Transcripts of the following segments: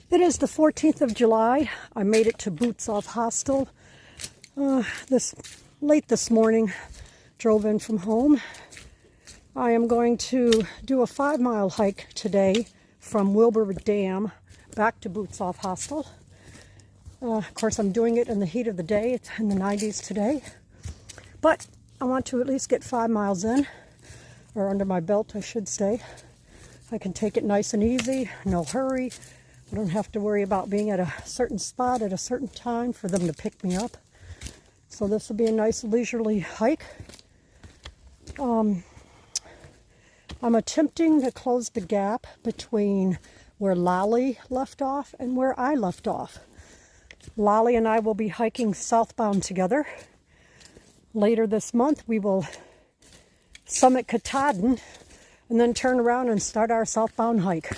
It is the 14th of July. I made it to Boots Off Hostel late this morning. Drove in from home. I am going to do a 5-mile hike today from Wilbur Dam back to Boots Off Hostel. Of course, I'm doing it in the heat of the day. It's in the 90s today. But I want to at least get 5 miles in, or under my belt, I should say. I can take it nice and easy, no hurry. I don't have to worry about being at a certain spot at a certain time for them to pick me up. So this will be a nice leisurely hike. I'm attempting to close the gap between where Lolly left off and where I left off. Lolly and I will be hiking southbound together. Later this month we will summit Katahdin and then turn around and start our southbound hike.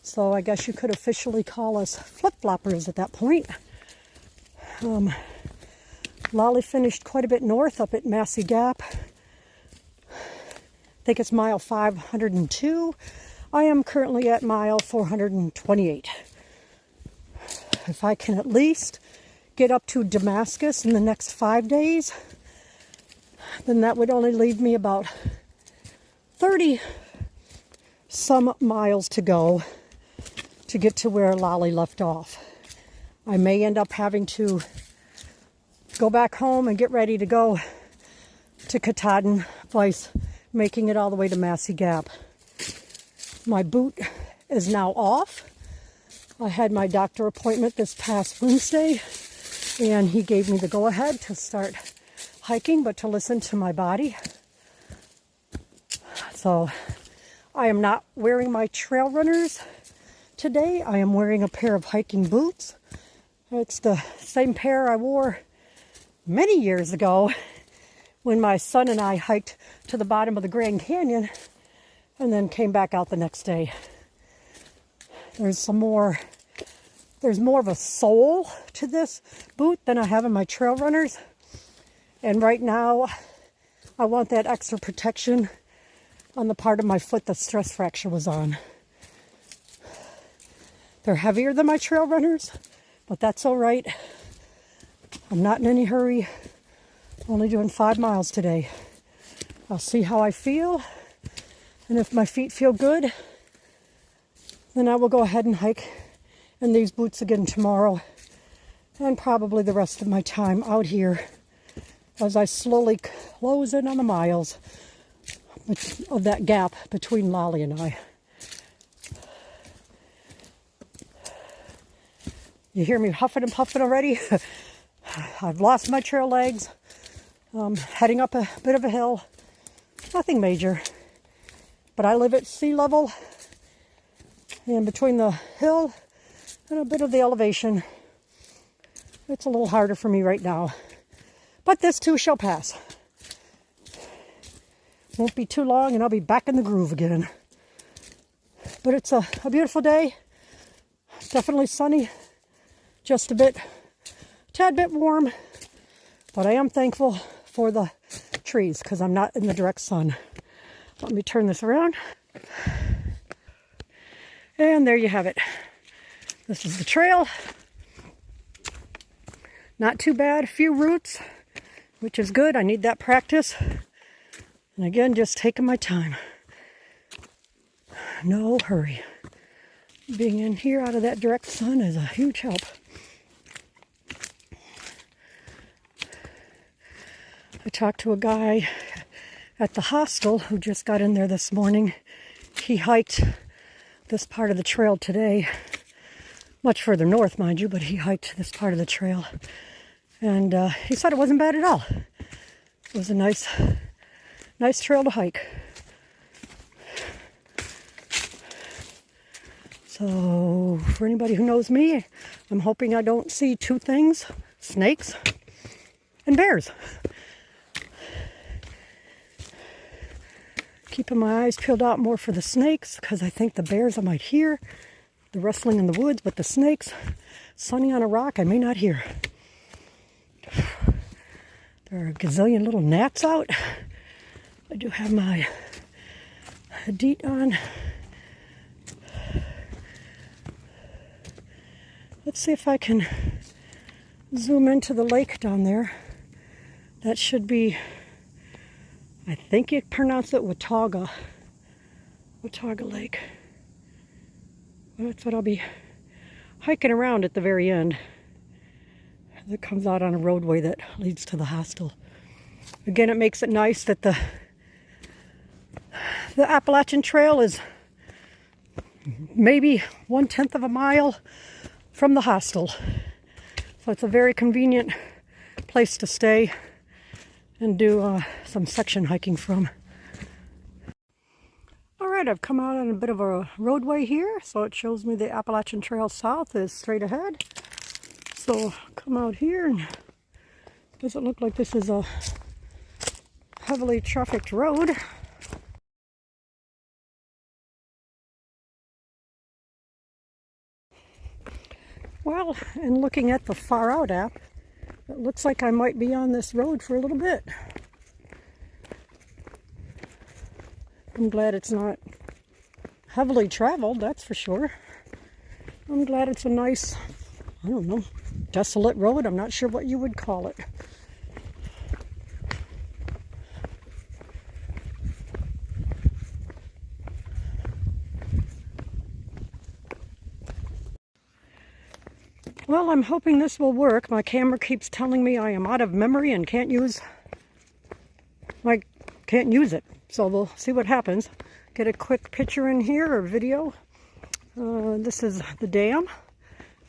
So I guess you could officially call us flip-floppers at that point. Lolly finished quite a bit north up at Massey Gap. I think it's mile 502. I am currently at mile 428. If I can at least get up to Damascus in the next 5 days, then that would only leave me about 30 some miles to go to get to where Lolly left off. I may end up having to go back home and get ready to go to Katahdin, vice making it all the way to Massey Gap. My boot is now off. I had my doctor appointment this past Wednesday, and he gave me the go-ahead to start hiking, but to listen to my body. So I am not wearing my trail runners today. I am wearing a pair of hiking boots. It's the same pair I wore many years ago when my son and I hiked to the bottom of the Grand Canyon and then came back out the next day. There's more of a sole to this boot than I have in my trail runners. And right now, I want that extra protection on the part of my foot that stress fracture was on. They're heavier than my trail runners, but that's all right. I'm not in any hurry. Only doing 5 miles today. I'll see how I feel. And if my feet feel good, then I will go ahead and hike in these boots again tomorrow. And probably the rest of my time out here as I slowly close in on the miles of that gap between Lolly and I. You hear me huffing and puffing already? I've lost my trail legs. Heading up a bit of a hill. Nothing major. But I live at sea level. And between the hill and a bit of the elevation, it's a little harder for me right now. But this too shall pass. Won't be too long and I'll be back in the groove again. But it's a beautiful day. Definitely sunny. Just a tad bit warm. But I am thankful for the trees because I'm not in the direct sun. Let me turn this around. And there you have it. This is the trail. Not too bad. A few roots, which is good. I need that practice. And again, just taking my time. No hurry. Being in here out of that direct sun is a huge help. I talked to a guy at the hostel who just got in there this morning. He hiked this part of the trail today. Much further north, mind you, but he hiked this part of the trail. And he said it wasn't bad at all. It was a nice trail to hike. So, for anybody who knows me, I'm hoping I don't see two things: snakes and bears. Keeping my eyes peeled out more for the snakes, because I think the bears I might hear, the rustling in the woods, but the snakes, sunny on a rock, I may not hear. There are a gazillion little gnats out. I do have my Hadit on. Let's see if I can zoom into the lake down there. That should be, I think you pronounce it Watauga. Watauga Lake. That's what I'll be hiking around at the very end. It comes out on a roadway that leads to the hostel. Again, it makes it nice that the Appalachian Trail is maybe 1/10 of a mile from the hostel. So it's a very convenient place to stay and do some section hiking from. All right, I've come out on a bit of a roadway here, so it shows me the Appalachian Trail south is straight ahead. So come out here, and doesn't look like this is a heavily trafficked road. Well, and looking at the Far Out app, it looks like I might be on this road for a little bit. I'm glad it's not heavily traveled, that's for sure. I'm glad it's a nice, I don't know, desolate road. I'm not sure what you would call it. Well, I'm hoping this will work. My camera keeps telling me I am out of memory and can't use it. So we'll see what happens. Get a quick picture in here or video. This is the dam.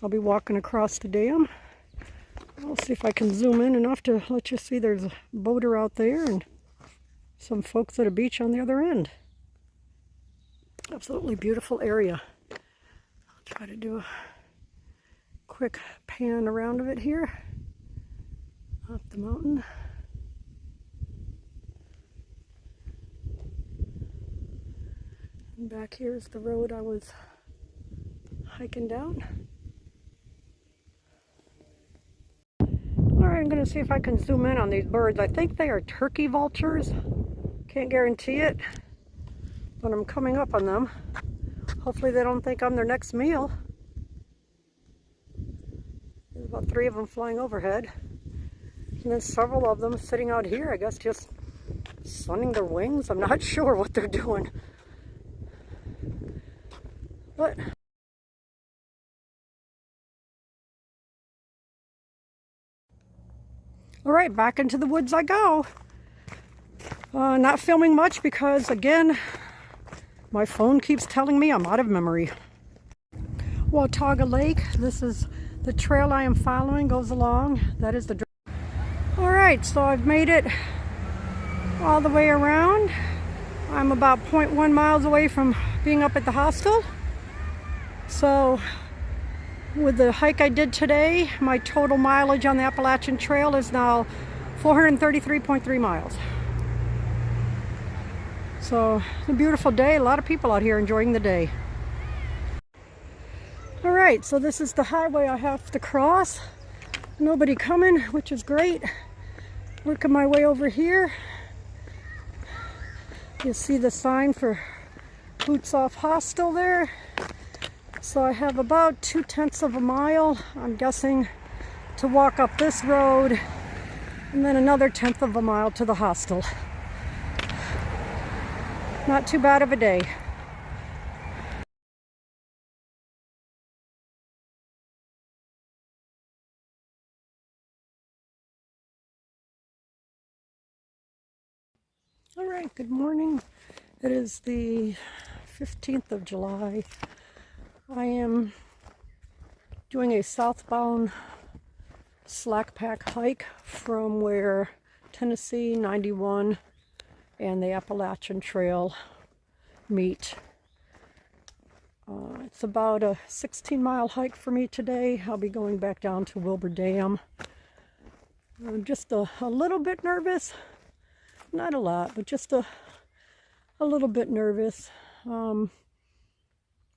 I'll be walking across the dam. I'll see if I can zoom in enough to let you see there's a boater out there and some folks at a beach on the other end. Absolutely beautiful area. I'll try to do a quick pan around of it here. Up the mountain. And back here is the road I was hiking down. Alright, I'm going to see if I can zoom in on these birds. I think they are turkey vultures. Can't guarantee it, but I'm coming up on them. Hopefully they don't think I'm their next meal. There's about 3 of them flying overhead. And then several of them sitting out here, I guess just sunning their wings. I'm not sure what they're doing. But all right, back into the woods I go. Not filming much because, again, my phone keeps telling me I'm out of memory. Watauga Lake, this is the trail I am following, goes along. That is the... All right, so I've made it all the way around. I'm about 0.1 miles away from being up at the hostel. So with the hike I did today, my total mileage on the Appalachian Trail is now 433.3 miles. So it's a beautiful day. A lot of people out here enjoying the day. All right, so this is the highway I have to cross. Nobody coming, which is great. Working my way over here. You see the sign for Boots Off Hostel there. So I have about 2/10 of a mile, I'm guessing, to walk up this road, and then another 1/10 of a mile to the hostel. Not too bad of a day. All right, good morning. It is the 15th of July. I am doing a southbound slack pack hike from where Tennessee 91 and the Appalachian Trail meet. It's about a 16-mile hike for me today. I'll be going back down to Wilbur Dam. I'm just a little bit nervous. Not a lot, but just a little bit nervous.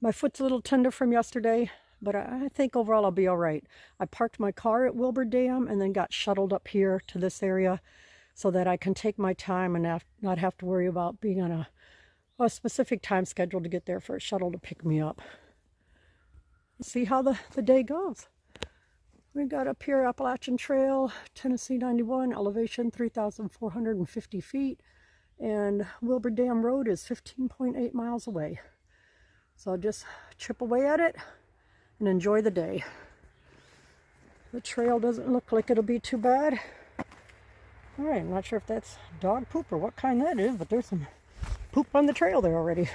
My foot's a little tender from yesterday, but I think overall I'll be all right. I parked my car at Wilbur Dam and then got shuttled up here to this area so that I can take my time and not have to worry about being on a specific time schedule to get there for a shuttle to pick me up. See how the day goes. We got up here Appalachian Trail, Tennessee 91, elevation 3,450 feet, and Wilbur Dam Road is 15.8 miles away. So I'll just chip away at it and enjoy the day. The trail doesn't look like it'll be too bad. All right, I'm not sure if that's dog poop or what kind that is, but there's some poop on the trail there already.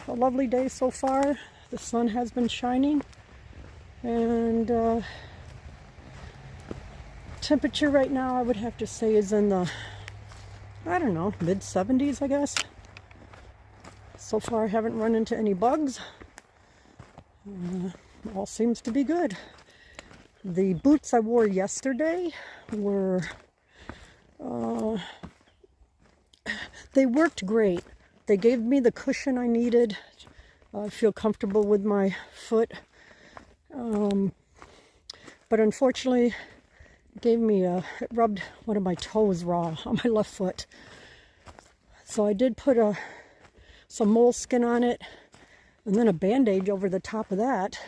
A lovely day so far. The sun has been shining, and temperature right now I would have to say is in the, I don't know, mid 70s, I guess. So far I haven't run into any bugs. All seems to be good. The boots I wore yesterday were, they worked great. They gave me the cushion I needed. I feel comfortable with my foot. But unfortunately, it gave me it rubbed one of my toes raw on my left foot. So I did put some moleskin on it and then a bandage over the top of that.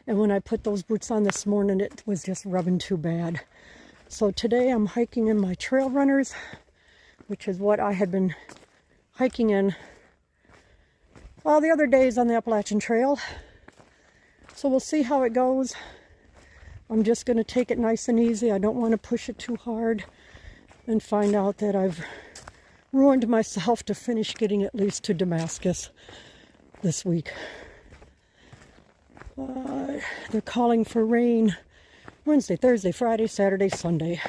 And when I put those boots on this morning, it was just rubbing too bad. So today I'm hiking in my trail runners, which is what I had been hiking in all the other days on the Appalachian Trail. So we'll see how it goes. I'm just going to take it nice and easy. I don't want to push it too hard and find out that I've ruined myself to finish getting at least to Damascus this week. They're calling for rain Wednesday, Thursday, Friday, Saturday, Sunday.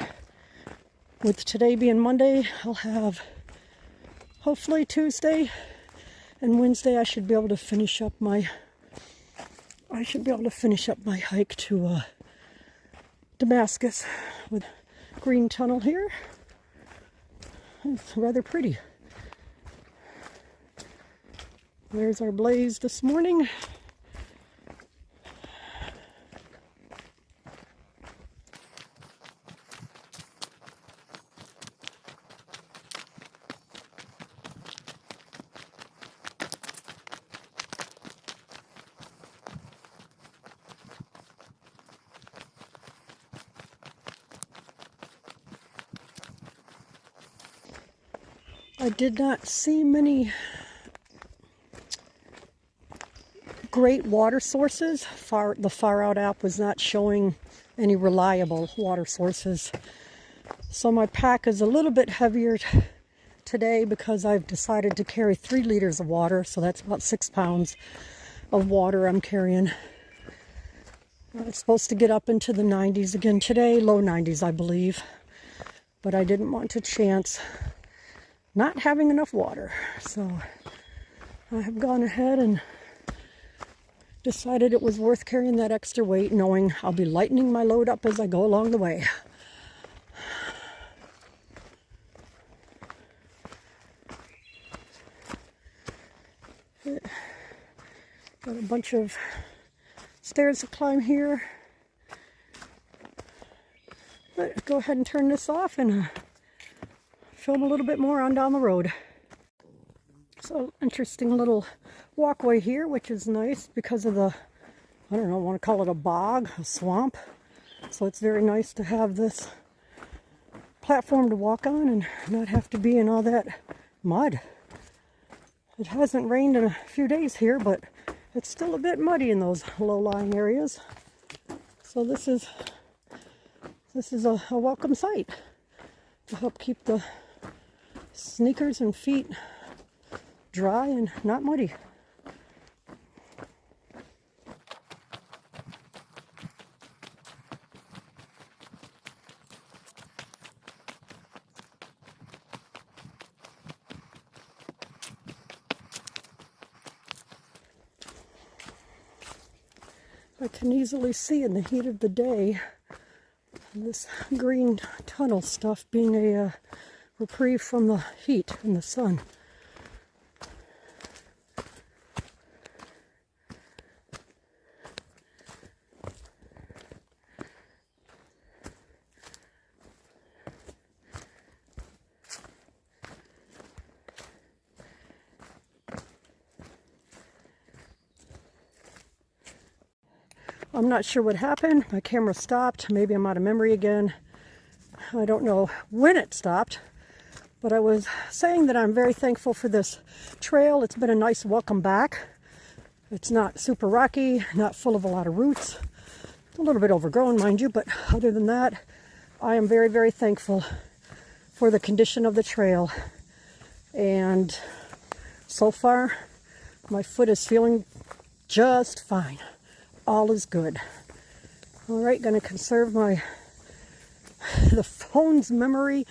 With today being Monday, I'll have hopefully Tuesday and Wednesday I should be able to finish up my hike to Damascus with green tunnel here. It's rather pretty. There's our blaze this morning. I did not see many great water sources. The Far Out app was not showing any reliable water sources. So my pack is a little bit heavier today because I've decided to carry 3 liters of water. So that's about 6 pounds of water I'm carrying. It's supposed to get up into the 90s again today, low 90s I believe. But I didn't want to chance not having enough water. So I have gone ahead and decided it was worth carrying that extra weight, knowing I'll be lightening my load up as I go along the way. Got a bunch of stairs to climb here. But go ahead and turn this off and film a little bit more on down the road. So interesting little walkway here, which is nice because of the, I don't know, I want to call it a bog, a swamp. So it's very nice to have this platform to walk on and not have to be in all that mud. It hasn't rained in a few days here, but it's still a bit muddy in those low-lying areas. So this is a welcome sight to help keep the sneakers and feet dry and not muddy. I can easily see in the heat of the day this green tunnel stuff being a reprieve from the heat and the sun. I'm not sure what happened. My camera stopped. Maybe I'm out of memory again. I don't know when it stopped, but I was saying that I'm very thankful for this trail. It's been a nice welcome back. It's not super rocky, not full of a lot of roots. A little bit overgrown, mind you, but other than that, I am very, very thankful for the condition of the trail. And so far, my foot is feeling just fine. All is good. All right, going to conserve the phone's memory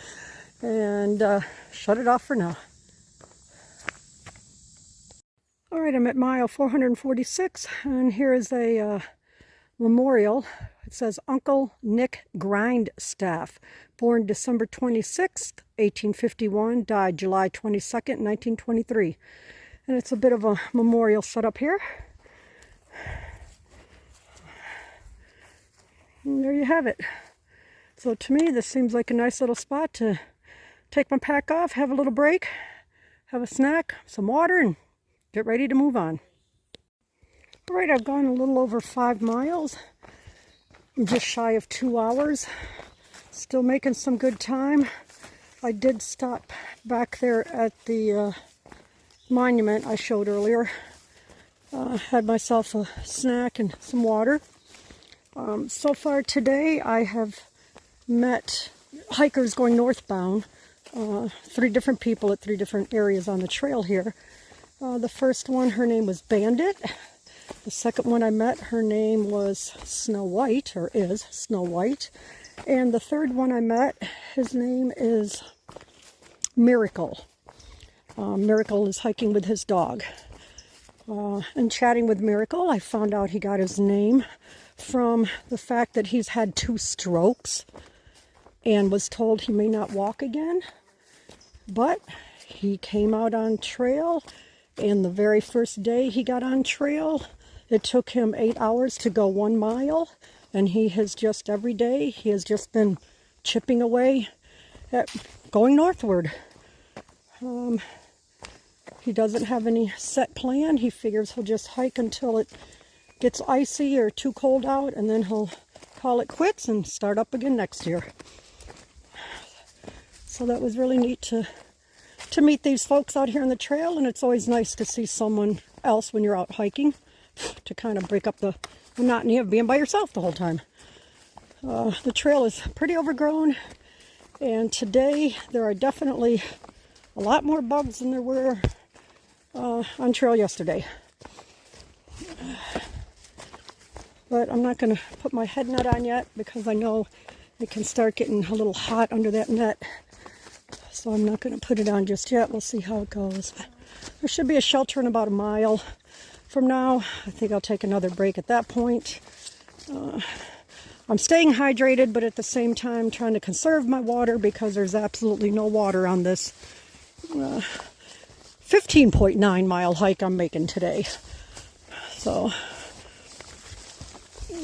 and shut it off for now. All right, I'm at mile 446, and here is a memorial. It says Uncle Nick Grindstaff, born December 26th, 1851, died July 22nd, 1923. And it's a bit of a memorial set up here. And there you have it. So to me, this seems like a nice little spot to take my pack off, have a little break, have a snack, some water, and get ready to move on. All right, I've gone a little over 5 miles. I'm just shy of 2 hours. Still making some good time. I did stop back there at the monument I showed earlier. Had myself a snack and some water. So far today, I have met hikers going northbound. 3 different people at 3 different areas on the trail here. The first one, her name was Bandit. The second one I met, her name was Snow White, or is Snow White. And the third one I met, his name is Miracle. Miracle is hiking with his dog. And chatting with Miracle, I found out he got his name from the fact that he's had 2 strokes and was told he may not walk again. But he came out on trail, and the very first day he got on trail, it took him 8 hours to go 1 mile, and he has just every day, he has just been chipping away at going northward. He doesn't have any set plan. He figures he'll just hike until it gets icy or too cold out, and then he'll call it quits and start up again next year. So that was really neat to meet these folks out here on the trail, and it's always nice to see someone else when you're out hiking to kind of break up the monotony of being by yourself the whole time. The trail is pretty overgrown, and today there are definitely a lot more bugs than there were on trail yesterday. But I'm not going to put my head net on yet because I know it can start getting a little hot under that net. So I'm not going to put it on just yet. We'll see how it goes. But there should be a shelter in about a mile from now. I think I'll take another break at that point. I'm staying hydrated, but at the same time trying to conserve my water because there's absolutely no water on this 15.9 mile hike I'm making today. So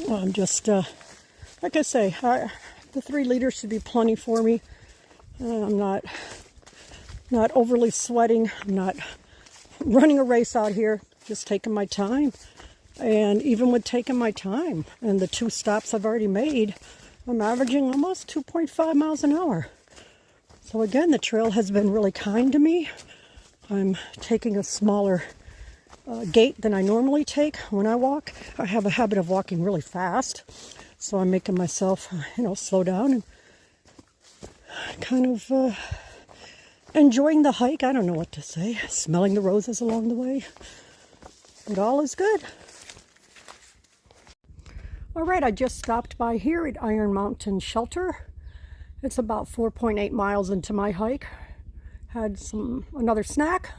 I'm just, like I say, the 3 liters should be plenty for me. I'm not overly sweating. I'm not running a race out here, just taking my time. And even with taking my time and the 2 stops I've already made, I'm averaging almost 2.5 miles an hour. So again, the trail has been really kind to me. I'm taking a smaller gait than I normally take when I walk. I have a habit of walking really fast, so I'm making myself, slow down and kind of enjoying the hike. I don't know what to say. Smelling the roses along the way. But all is good. All right, I just stopped by here at Iron Mountain Shelter. It's about 4.8 miles into my hike. Had another snack,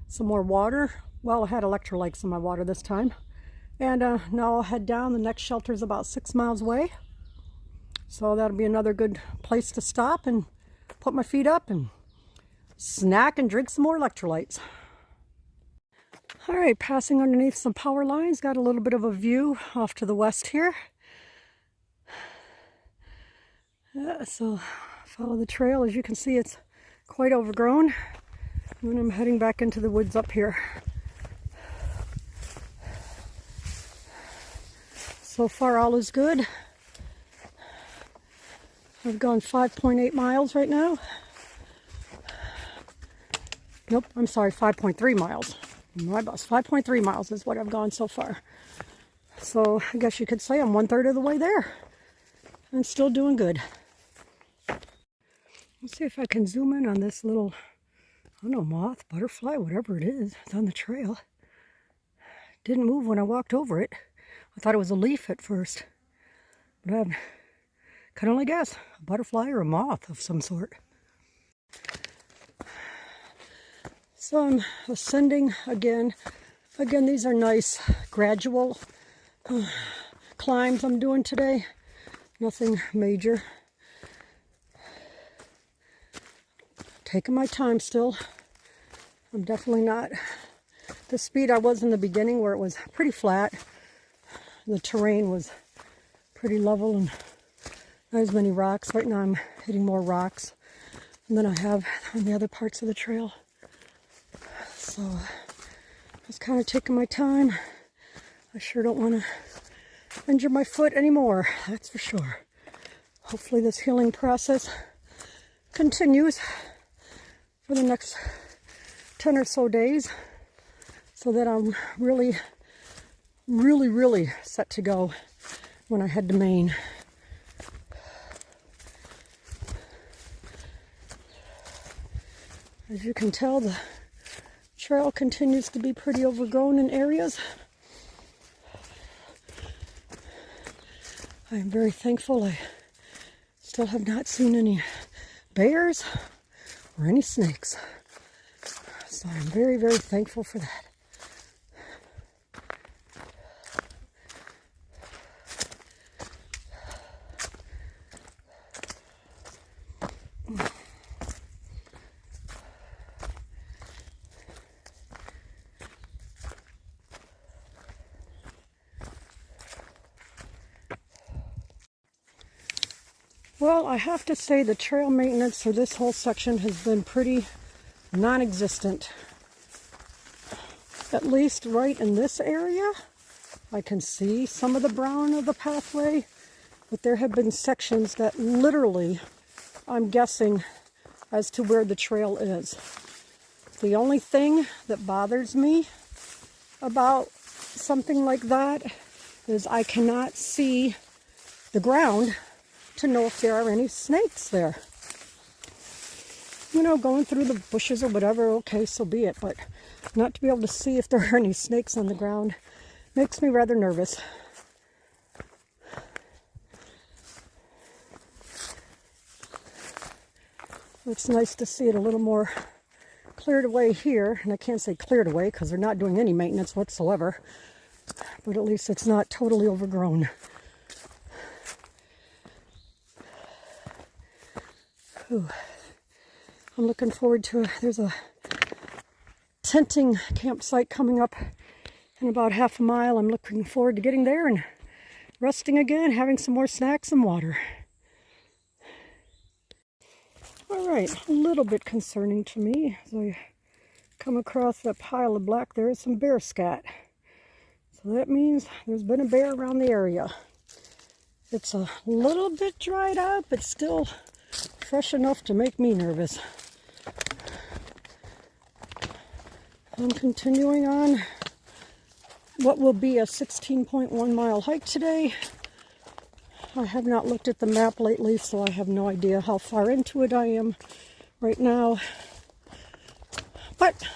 some more water. Well, I had electrolytes in my water this time. And now I'll head down. The next shelter is about 6 miles away. So that'll be another good place to stop and put my feet up and snack and drink some more electrolytes. All right, passing underneath some power lines. Got a little bit of a view off to the west here. Yeah, so follow the trail. As you can see, it's quite overgrown. And I'm heading back into the woods up here. So far all is good. I've gone 5.8 miles right now. Nope, I'm sorry, 5.3 miles. My bus, 5.3 miles is what I've gone so far. So I guess you could say I'm 1/3 of the way there. I'm still doing good. Let's see if I can zoom in on this little, I don't know, moth, butterfly, whatever it is. It's on the trail. Didn't move when I walked over it. I thought it was a leaf at first. But I can only guess, a butterfly or a moth of some sort. So I'm ascending again. Again, these are nice gradual climbs I'm doing today. Nothing major. Taking my time still. I'm definitely not the speed I was in the beginning where it was pretty flat. The terrain was pretty level and not as many rocks. Right now I'm hitting more rocks than I have on the other parts of the trail. So just kind of taking my time. I sure don't want to injure my foot anymore, that's for sure. Hopefully this healing process continues for the next 10 or so days so that I'm really set to go when I head to Maine. As you can tell, the trail continues to be pretty overgrown in areas. I am very thankful I still have not seen any bears or any snakes. So I'm very thankful for that. Well, I have to say the trail maintenance for this whole section has been pretty non-existent. At least right in this area, I can see some of the brown of the pathway, but there have been sections that literally, I'm guessing, as to where the trail is. The only thing that bothers me about something like that is I cannot see the ground to know if there are any snakes there. You know, going through the bushes or whatever, okay, so be it, but not to be able to see if there are any snakes on the ground makes me rather nervous. It's nice to see it a little more cleared away here, and I can't say cleared away because they're not doing any maintenance whatsoever, but at least it's not totally overgrown. Ooh. I'm looking forward to it. There's a tenting campsite coming up in about half a mile. I'm looking forward to getting there and resting again, having some more snacks and water. All right, a little bit concerning to me as I come across that pile of black. There is some bear scat. So that means there's been a bear around the area. It's a little bit dried out, but still fresh enough to make me nervous. I'm continuing on what will be a 16.1 mile hike today. I have not looked at the map lately, so I have no idea how far into it I am right now. But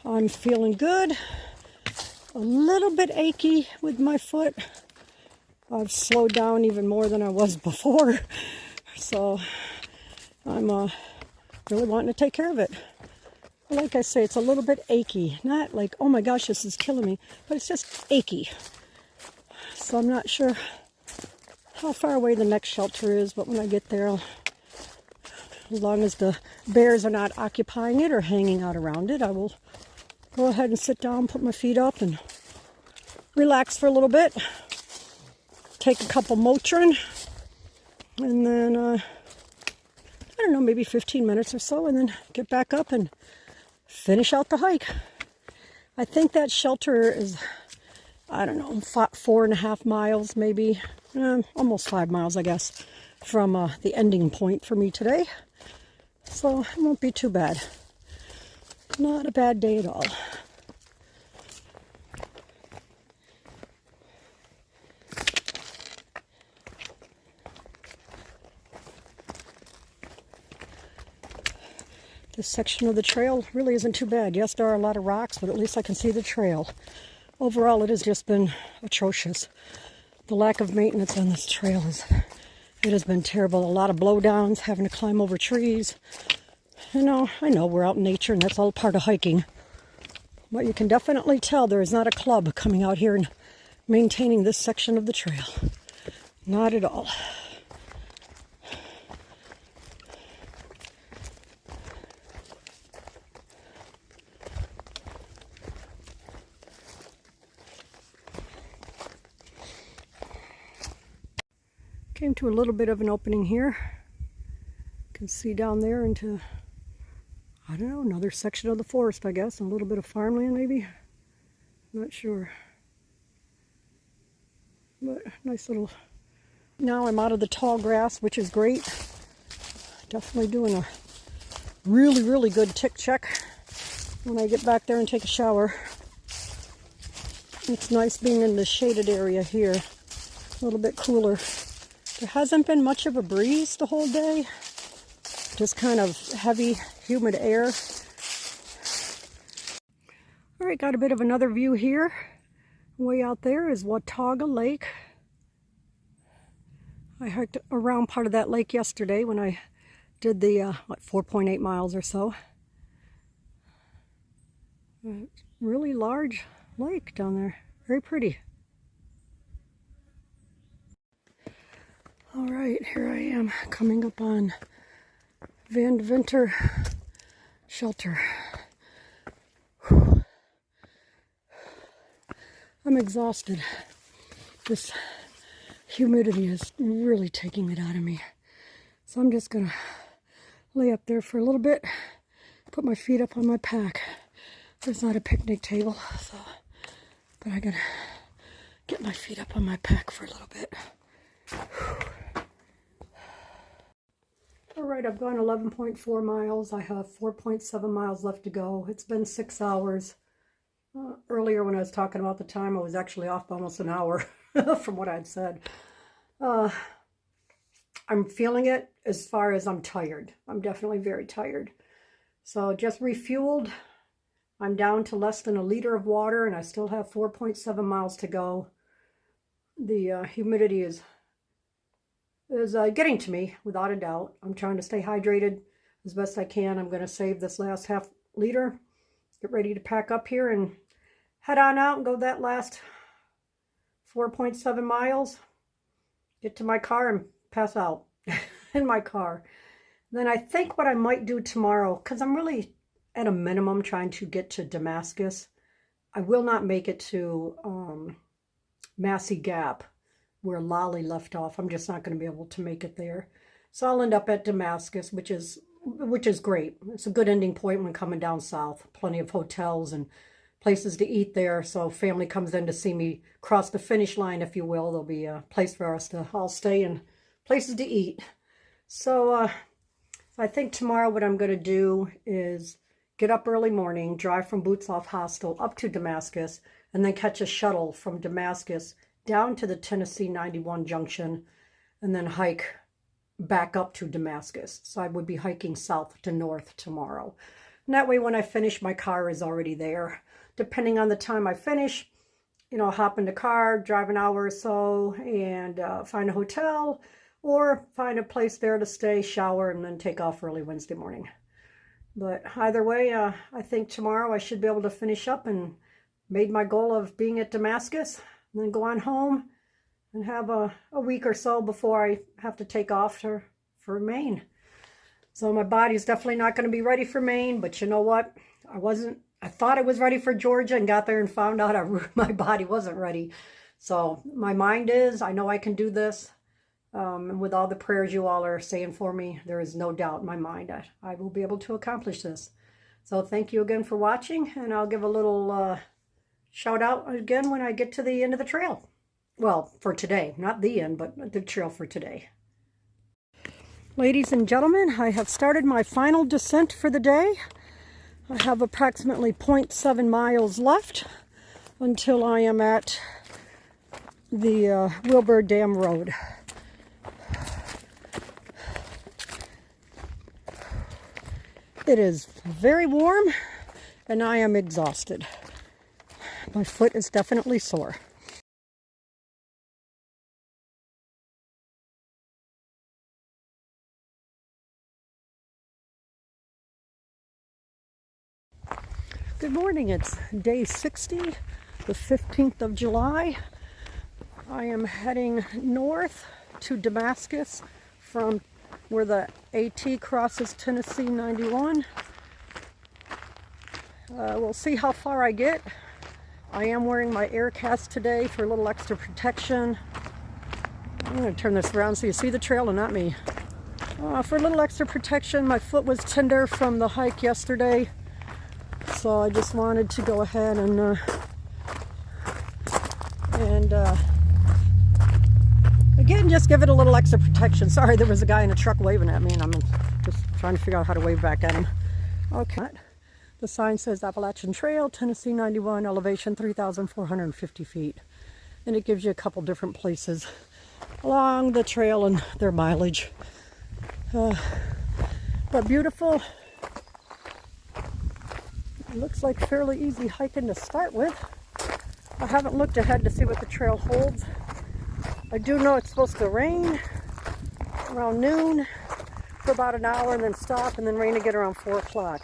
I'm feeling good. A little bit achy with my foot. I've slowed down even more than I was before. So I'm really wanting to take care of it. Like I say, it's a little bit achy. Not like, oh my gosh, this is killing me. But it's just achy. So I'm not sure how far away the next shelter is. But when I get there, as long as the bears are not occupying it or hanging out around it, I will go ahead and sit down, put my feet up, and relax for a little bit. Take a couple Motrin. And then, I don't know, maybe 15 minutes or so, and then get back up and finish out the hike. I think that shelter is I don't know, 4.5 miles maybe, almost 5 miles, I guess, from the ending point for me today. So it won't be too bad. Not a bad day at all. This section of the trail really isn't too bad. Yes, there are a lot of rocks, but at least I can see the trail. Overall, it has just been atrocious. The lack of maintenance on this trail has been terrible. A lot of blowdowns, having to climb over trees. You know, I know we're out in nature and that's all part of hiking. But you can definitely tell there is not a club coming out here and maintaining this section of the trail. Not at all. Came to a little bit of an opening here. You can see down there into, I don't know, another section of the forest, I guess. A little bit of farmland, maybe. Not sure. But nice little... Now I'm out of the tall grass, which is great. Definitely doing a really, really good tick check when I get back there and take a shower. It's nice being in the shaded area here. A little bit cooler. There hasn't been much of a breeze the whole day. Just kind of heavy, humid air. All right, got a bit of another view here. Way out there is Watauga Lake. I hiked around part of that lake yesterday when I did the, 4.8 miles or so. Really large lake down there. Very pretty. All right, here I am coming up on Van Venter Shelter. Whew. I'm exhausted. This humidity is really taking it out of me. So I'm just gonna lay up there for a little bit, put my feet up on my pack. There's not a picnic table, so, but I gotta get my feet up on my pack for a little bit. Whew. All right, I've gone 11.4 miles. I have 4.7 miles left to go. It's been 6 hours. Earlier when I was talking about the time, I was actually off by almost an hour from what I'd said. I'm feeling it as far as I'm tired. I'm definitely very tired. So just refueled. I'm down to less than a liter of water and I still have 4.7 miles to go. The humidity is getting to me without a doubt. I'm trying to stay hydrated as best I can. I'm going to save this last half liter, get ready to pack up here and head on out and go that last 4.7 miles, get to my car and pass out in my car. Then I think what I might do tomorrow, because I'm really at a minimum trying to get to Damascus. I will not make it to Massey Gap where Lolly left off. I'm just not going to be able to make it there. So I'll end up at Damascus, which is great. It's a good ending point when coming down south. Plenty of hotels and places to eat there. So if family comes in to see me cross the finish line, if you will, there'll be a place for us to all stay and places to eat. So I think tomorrow what I'm going to do is get up early morning, drive from Boots Off Hostel up to Damascus, and then catch a shuttle from Damascus down to the Tennessee 91 junction, and then hike back up to Damascus. So I would be hiking south to north tomorrow. And that way when I finish, my car is already there. Depending on the time I finish, you know, hop in the car, drive an hour or so, and find a hotel, or find a place there to stay, shower, and then take off early Wednesday morning. But either way, I think tomorrow I should be able to finish up and made my goal of being at Damascus, and then go on home and have a week or so before I have to take off for Maine. So my body's definitely not going to be ready for Maine, but you know what? I thought I was ready for Georgia and got there and found out my body wasn't ready. So my mind is, I know I can do this. And with all the prayers you all are saying for me, there is no doubt in my mind I will be able to accomplish this. So thank you again for watching, and I'll give a little shout out again when I get to the end of the trail. Well, for today, not the end, but the trail for today. Ladies and gentlemen, I have started my final descent for the day. I have approximately 0.7 miles left until I am at the Wilbur Dam Road. It is very warm and I am exhausted. My foot is definitely sore. Good morning, it's day 60, the 15th of July. I am heading north to Damascus from where the AT crosses Tennessee 91. We'll see how far I get. I am wearing my aircast today for a little extra protection. I'm going to turn this around so you see the trail and not me. For a little extra protection, my foot was tender from the hike yesterday. So I just wanted to go ahead and again, just give it a little extra protection. Sorry, there was a guy in a truck waving at me and I'm just trying to figure out how to wave back at him. Okay. The sign says Appalachian Trail, Tennessee 91, elevation 3,450 feet. And it gives you a couple different places along the trail and their mileage. But beautiful. It looks like fairly easy hiking to start with. I haven't looked ahead to see what the trail holds. I do know it's supposed to rain around noon for about an hour and then stop and then rain again around 4 o'clock.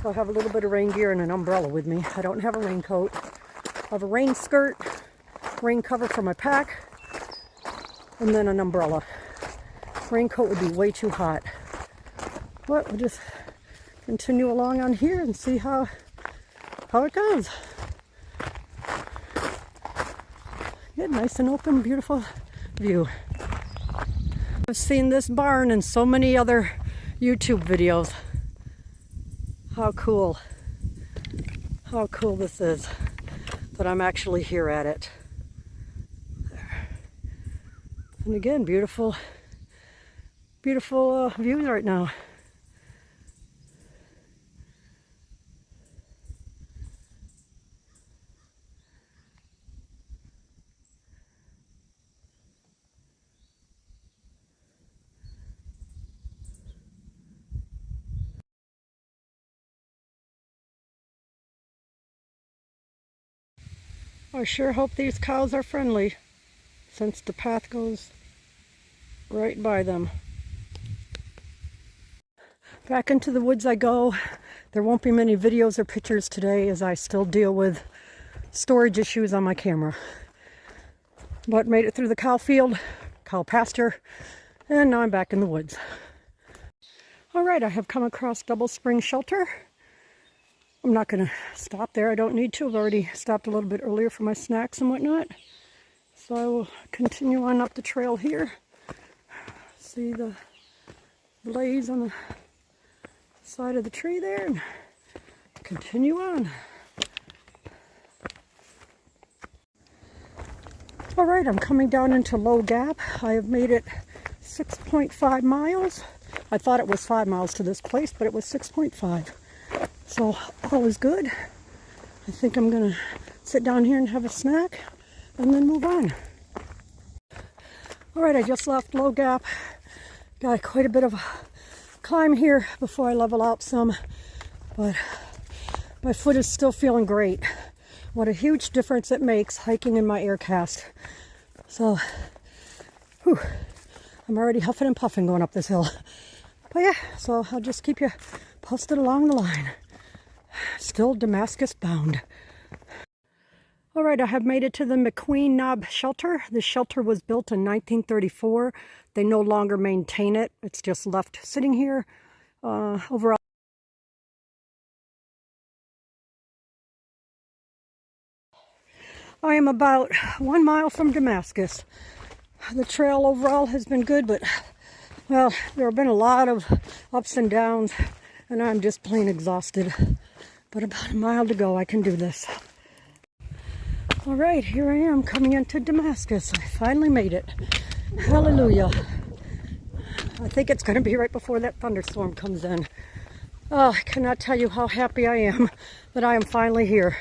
So I have a little bit of rain gear and an umbrella with me. I don't have a raincoat. I have a rain skirt, rain cover for my pack, and then an umbrella. Raincoat would be way too hot. But we'll just continue along on here and see how it goes. Good, nice and open, beautiful view. I've seen this barn in so many other YouTube videos. How cool this is that I'm actually here at it. There. And again, beautiful views right now. I sure hope these cows are friendly, since the path goes right by them. Back into the woods I go. There won't be many videos or pictures today as I still deal with storage issues on my camera. But made it through the cow field, cow pasture, and now I'm back in the woods. Alright, I have come across Double Spring Shelter. I'm not going to stop there. I don't need to. I've already stopped a little bit earlier for my snacks and whatnot. So I will continue on up the trail here. See the blaze on the side of the tree there and continue on. Alright, I'm coming down into Low Gap. I have made it 6.5 miles. I thought it was 5 miles to this place, but it was 6.5. So all is good. I think I'm gonna sit down here and have a snack and then move on. Alright, I just left Low Gap. Got quite a bit of a climb here before I level out some, but my foot is still feeling great. What a huge difference it makes hiking in my aircast. So, whew, I'm already huffing and puffing going up this hill. But yeah, so I'll just keep you posted along the line. Still Damascus bound. Alright, I have made it to the McQueen Knob shelter. This shelter was built in 1934. They no longer maintain it. It's just left sitting here. Overall, I am about 1 mile from Damascus. The trail overall has been good, but, well, there have been a lot of ups and downs, and I'm just plain exhausted. but about a mile to go. I can do this. All right, here I am coming into Damascus. I finally made it. Hallelujah. I think it's going to be right before that thunderstorm comes in. Oh, I cannot tell you how happy I am that I am finally here.